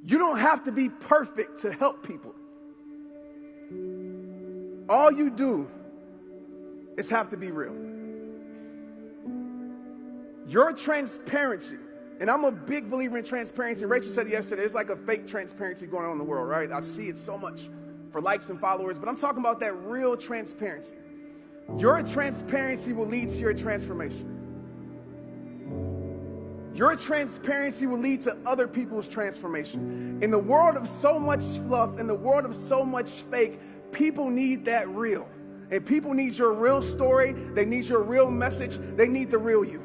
You don't have to be perfect to help people. All you do is have to be real. Your transparency, and I'm a big believer in transparency. Rachel said it yesterday, it's like a fake transparency going on in the world, right? I see it so much for likes and followers, but I'm talking about that real transparency. Your transparency will lead to your transformation. Your transparency will lead to other people's transformation. In the world of so much fluff, in the world of so much fake, people need that real. And people need your real story. They need your real message. They need the real you.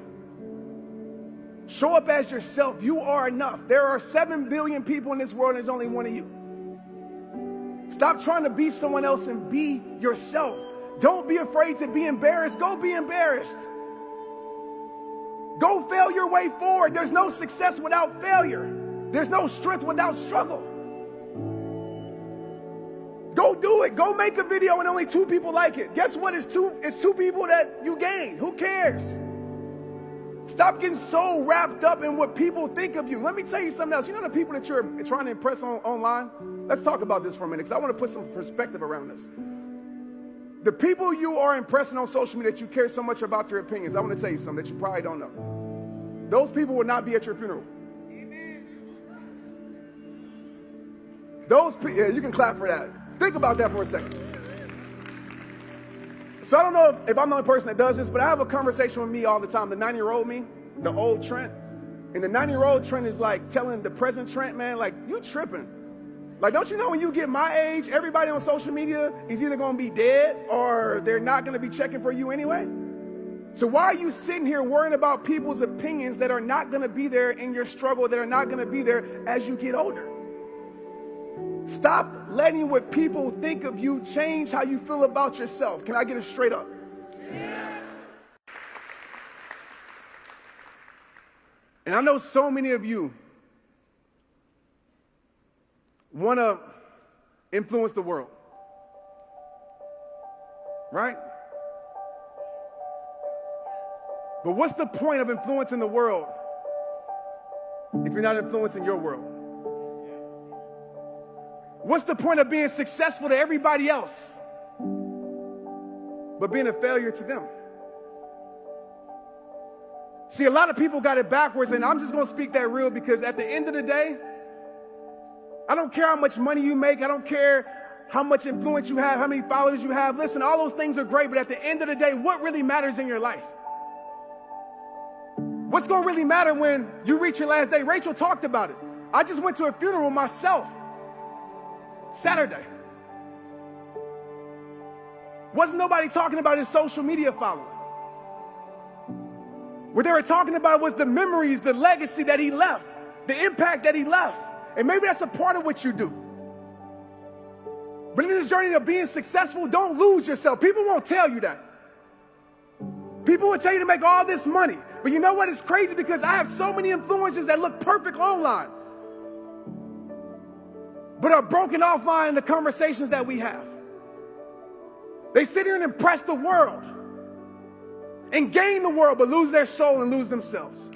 Show up as yourself. You are enough. There are 7 billion people in this world and there's only one of you. Stop trying to be someone else and be yourself. Don't be afraid to be embarrassed. Go be embarrassed. Go fail your way forward. There's no success without failure. There's no strength without struggle. Go do it. Go make a video and only 2 people like it. Guess what? It's two people that you gain. Who cares? Stop getting so wrapped up in what people think of you. Let me tell you something else. You know the people that you're trying to impress online? Let's talk about this for a minute because I want to put some perspective around this. The people you are impressing on social media that you care so much about their opinions, I want to tell you something that you probably don't know. Those people will not be at your funeral. Those people, yeah, you can clap for that. Think about that for a second. So I don't know if I'm the only person that does this, but I have a conversation with me all the time. The 90-year-old me, the old Trent. And the 90-year-old Trent is like telling the present Trent, man, like, you tripping. Like, don't you know when you get my age, everybody on social media is either going to be dead or they're not going to be checking for you anyway? So why are you sitting here worrying about people's opinions that are not going to be there in your struggle, that are not going to be there as you get older? Stop letting what people think of you change how you feel about yourself. Can I get it straight up? Yeah. And I know so many of you want to influence the world, right? But what's the point of influencing the world if you're not influencing your world? What's the point of being successful to everybody else, but being a failure to them? See, a lot of people got it backwards, and I'm just going to speak that real because at the end of the day, I don't care how much money you make. I don't care how much influence you have, how many followers you have. Listen, all those things are great, but at the end of the day, what really matters in your life? What's going to really matter when you reach your last day? Rachel talked about it. I just went to a funeral myself Saturday. Wasn't nobody talking about his social media following. What they were talking about was the memories, the legacy that he left, the impact that he left. And maybe that's a part of what you do. But in this journey of being successful, don't lose yourself. People won't tell you that. People will tell you to make all this money. But you know what? It's crazy because I have so many influencers that look perfect online, but are broken offline in the conversations that we have. They sit here and impress the world and gain the world, but lose their soul and lose themselves.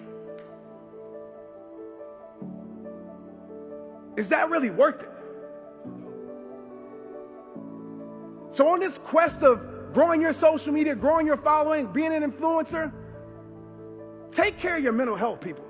Is that really worth it? So on this quest of growing your social media, growing your following, being an influencer, take care of your mental health, people.